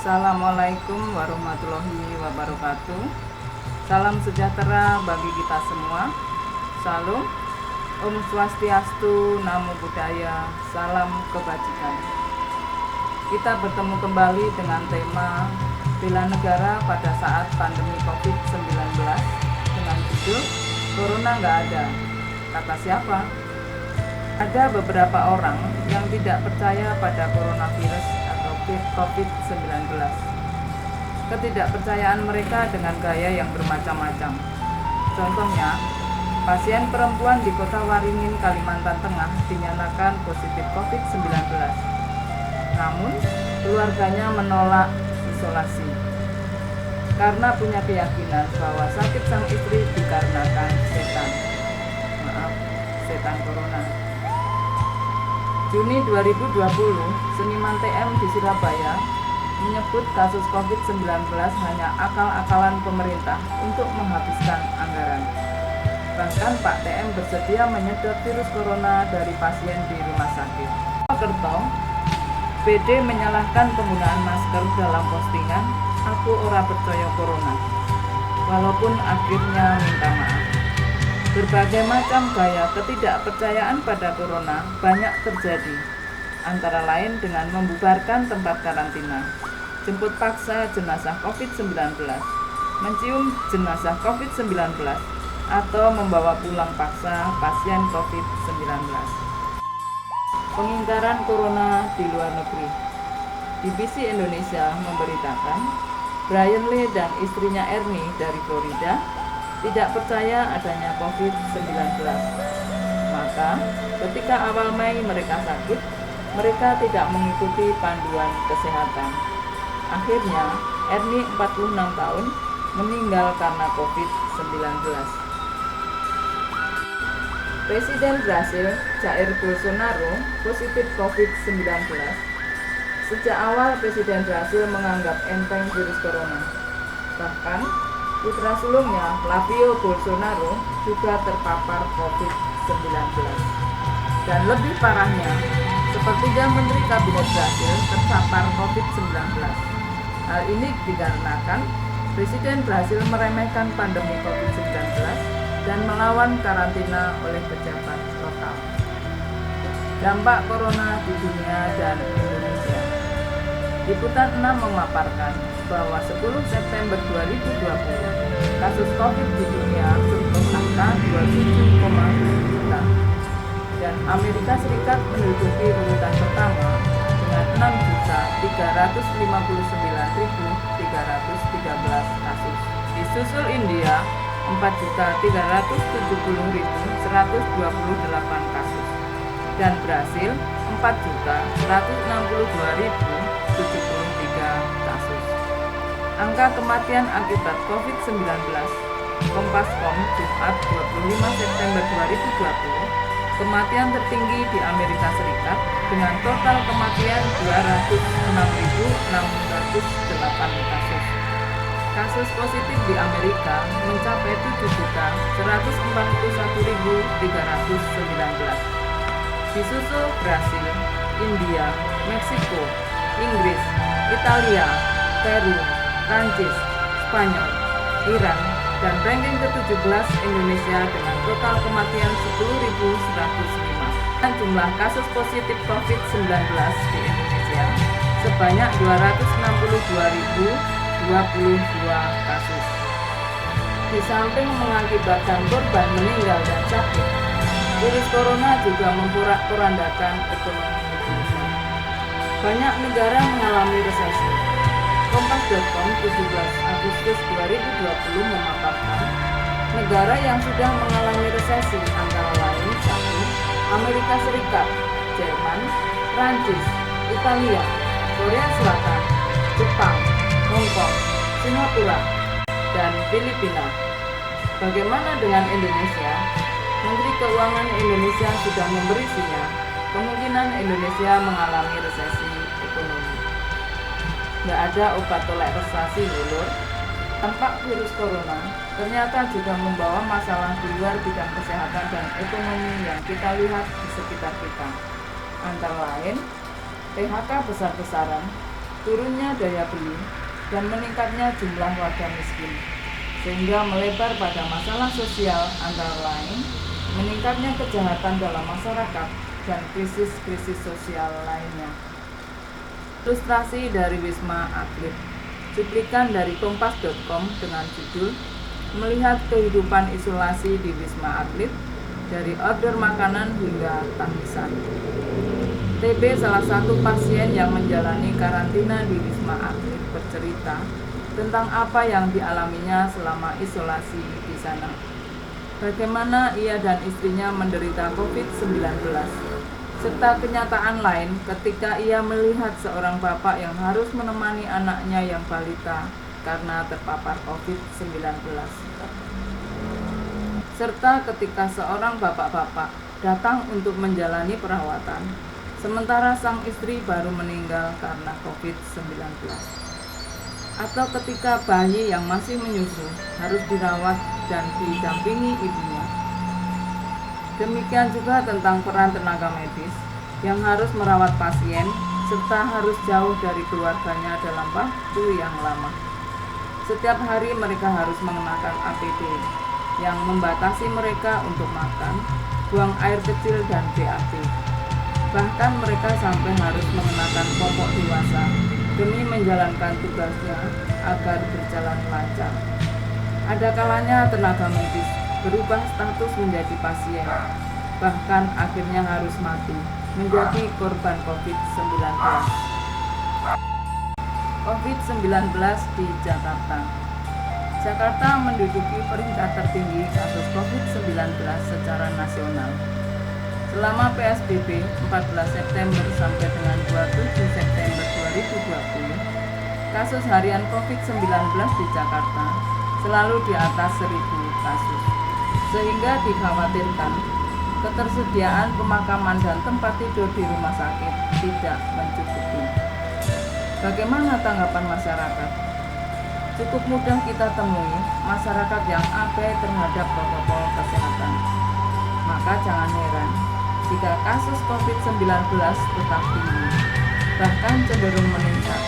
Assalamualaikum warahmatullahi wabarakatuh. Salam sejahtera bagi kita semua. Salam, Om Swastiastu, Namo Buddhaya, salam kebajikan. Kita bertemu kembali dengan tema bela negara pada saat pandemi COVID-19 dengan judul Corona nggak ada. Kata siapa? Ada beberapa orang yang tidak percaya pada coronavirus atau COVID-19. Ketidakpercayaan mereka dengan gaya yang bermacam-macam. Contohnya, pasien perempuan di Kota Waringin, Kalimantan Tengah dinyatakan positif COVID-19. Namun, keluarganya menolak isolasi karena punya keyakinan bahwa sakit sang istri dikarenakan setan corona. Juni 2020, seniman TM di Surabaya menyebut kasus COVID-19 hanya akal-akalan pemerintah untuk menghabiskan anggaran. Bahkan Pak TM bersedia menyedot virus corona dari pasien di rumah sakit. Kerto, PD menyalahkan penggunaan masker dalam postingan "Aku ora percaya corona", walaupun akhirnya minta maaf. Berbagai macam gaya ketidakpercayaan pada corona banyak terjadi, antara lain dengan membubarkan tempat karantina, jemput paksa jenazah COVID-19, mencium jenazah COVID-19, atau membawa pulang paksa pasien COVID-19. Pengingkaran corona di luar negeri. BBC Indonesia memberitakan, Brian Lee dan istrinya Ernie dari Florida tidak percaya adanya COVID-19. Maka, ketika awal Mei mereka sakit, mereka tidak mengikuti panduan kesehatan. Akhirnya, Ernie 46 tahun meninggal karena COVID-19. Presiden Brasil, Jair Bolsonaro, positif COVID-19. Sejak awal Presiden Brasil menganggap enteng virus corona. Bahkan, putra sulungnya, Flavio Bolsonaro, juga terpapar COVID-19. Dan lebih parahnya, sepertiga Menteri Kabinet Brasil terpapar COVID-19. Hal ini dikarenakan Presiden Brasil meremehkan pandemi COVID-19 dan melawan karantina oleh pejabat lokal. Dampak corona di dunia dan Indonesia. Liputan 6 memaparkan bahwa 10 September 2020 kasus COVID di dunia sentuh angka 27,7 juta dan Amerika Serikat menduduki urutan pertama dengan 6.359.313 kasus. Disusul India 4.370.128 kasus dan Brasil 4.162.073 kasus. Angka kematian akibat COVID-19, Kompas.com, Jumat 25 September 2020, kematian tertinggi di Amerika Serikat dengan total kematian 206.608 kasus. Kasus positif di Amerika mencapai 7.141.319. Disusul Brasil, India, Meksiko, Inggris, Italia, Peru, Prancis, Spanyol, Iran, dan ranking ke-17 Indonesia dengan total kematian 10.105. Dan jumlah kasus positif COVID-19 di Indonesia sebanyak 262.022 kasus. Di samping mengakibatkan korban meninggal dan sakit, virus corona juga memporak-porandakan ekonomi dunia. Banyak negara mengalami resesi. Kompas.com 17 Agustus 2020 memaparkan negara yang sudah mengalami resesi antara lain 1. Amerika Serikat, Jerman, Prancis, Italia, Korea Selatan, Jepang, Hong Kong, Singapura, dan Filipina. Bagaimana dengan Indonesia? Menteri Keuangan Indonesia sudah memberi sinyal kemungkinan Indonesia mengalami resesi ekonomi. Nggak ada obat tolak resesi lulur. Dampak virus corona ternyata juga membawa masalah di luar bidang kesehatan dan ekonomi yang kita lihat di sekitar kita. Antara lain, PHK besar-besaran, turunnya daya beli, dan meningkatnya jumlah warga miskin, sehingga melebar pada masalah sosial antara lain meningkatnya kejahatan dalam masyarakat dan krisis-krisis sosial lainnya. Ilustrasi dari Wisma Atlet. Cuplikan dari kompas.com dengan judul Melihat Kehidupan Isolasi di Wisma Atlet, dari order makanan hingga tangisan. TB, salah satu pasien yang menjalani karantina di Wisma Atlet, bercerita tentang apa yang dialaminya selama isolasi di sana. Bagaimana ia dan istrinya menderita COVID-19, serta kenyataan lain ketika ia melihat seorang bapak yang harus menemani anaknya yang balita karena terpapar COVID-19. Serta ketika seorang bapak-bapak datang untuk menjalani perawatan, sementara sang istri baru meninggal karena COVID-19. Atau ketika bayi yang masih menyusu harus dirawat dan didampingi ibunya. Demikian juga tentang peran tenaga medis yang harus merawat pasien serta harus jauh dari keluarganya dalam waktu yang lama. Setiap hari mereka harus mengenakan APD yang membatasi mereka untuk makan, buang air kecil, dan BAB. Bahkan mereka sampai harus mengenakan popok dewasa demi menjalankan tugasnya agar berjalan lancar. Ada kalanya tenaga medis berubah status menjadi pasien, bahkan akhirnya harus mati, menjadi korban COVID-19. COVID-19 di Jakarta. Jakarta menduduki peringkat tertinggi kasus COVID-19 secara nasional. Selama PSBB 14 September sampai dengan 27 September 2020, kasus harian COVID-19 di Jakarta selalu di atas 1.000 kasus, sehingga dikhawatirkan ketersediaan pemakaman dan tempat tidur di rumah sakit tidak mencukupi. Bagaimana tanggapan masyarakat? Cukup mudah kita temui masyarakat yang abai terhadap protokol kesehatan. Maka jangan heran jika kasus COVID-19 tetap tinggi, bahkan cenderung meningkat.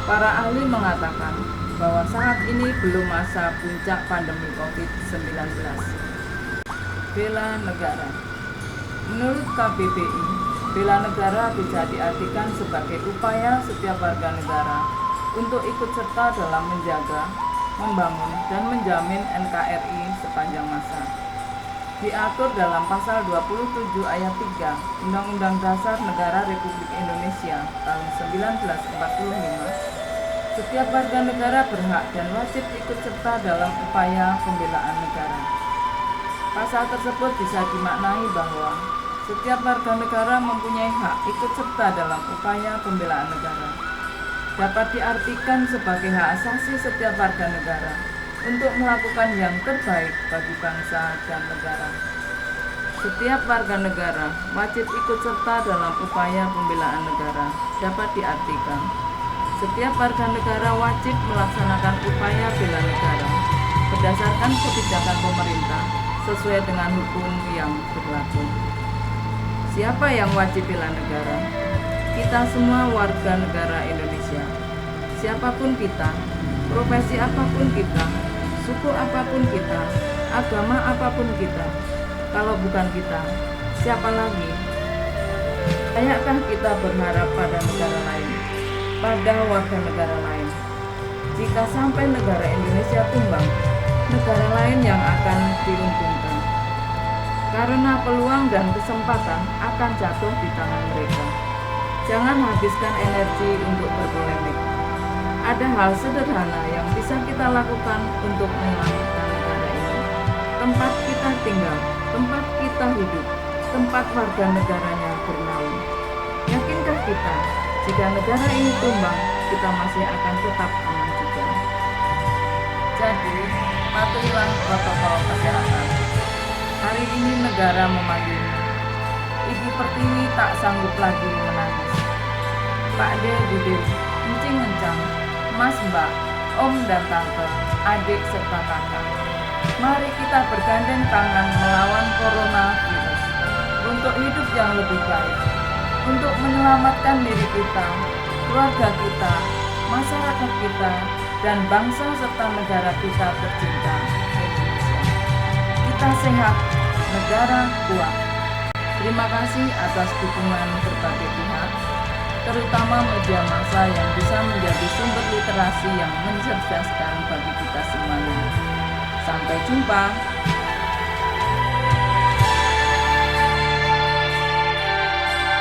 Para ahli mengatakan bahwa saat ini belum masa puncak pandemi COVID-19. Bela negara. Menurut KBBI, bela negara bisa diartikan sebagai upaya setiap warga negara untuk ikut serta dalam menjaga, membangun, dan menjamin NKRI sepanjang masa. Diatur dalam pasal 27 ayat 3 Undang-Undang Dasar Negara Republik Indonesia tahun 1945. Setiap warga negara berhak dan wajib ikut serta dalam upaya pembelaan negara. Pasal tersebut bisa dimaknai bahwa setiap warga negara mempunyai hak ikut serta dalam upaya pembelaan negara. Dapat diartikan sebagai hak asasi setiap warga negara untuk melakukan yang terbaik bagi bangsa dan negara. Setiap warga negara wajib ikut serta dalam upaya pembelaan negara. Dapat diartikan setiap warga negara wajib melaksanakan upaya bela negara berdasarkan kebijakan pemerintah sesuai dengan hukum yang berlaku. Siapa yang wajib bela negara? Kita semua warga negara Indonesia. Siapapun kita, profesi apapun kita, suku apapun kita, agama apapun kita. Kalau bukan kita, siapa lagi? Layakkah kita berharap pada negara lain, pada warga negara lain? Jika sampai negara Indonesia tumbang, negara lain yang akan diuntungkan. Karena peluang dan kesempatan akan jatuh di tangan mereka. Jangan habiskan energi untuk berpolemik. Ada hal sederhana yang bisa kita lakukan untuk menyelamatkan negara ini. Tempat kita tinggal, tempat kita hidup, tempat warga negaranya bernaung. Yakinkah kita, jika negara ini tumbang, kita masih akan tetap aman juga? Jadi, patuhilah protokol kesehatan. Hari ini negara memanggilmu. Ibu Pertiwi tak sanggup lagi menangis. Pak De, Bude, Encing Encang, Mas Mbak, Om dan Tante, adik serta kakak. Mari kita bergandeng tangan melawan coronavirus untuk hidup yang lebih baik, untuk menyelamatkan diri kita keluarga kita, masyarakat kita, dan bangsa serta negara kita tercinta, Indonesia. Kita sehat, negara kuat. Terima kasih atas dukungan berbagai pihak, terutama media massa yang bisa menjadi sumber literasi yang mencerdaskan bagi kita semuanya. Sampai jumpa.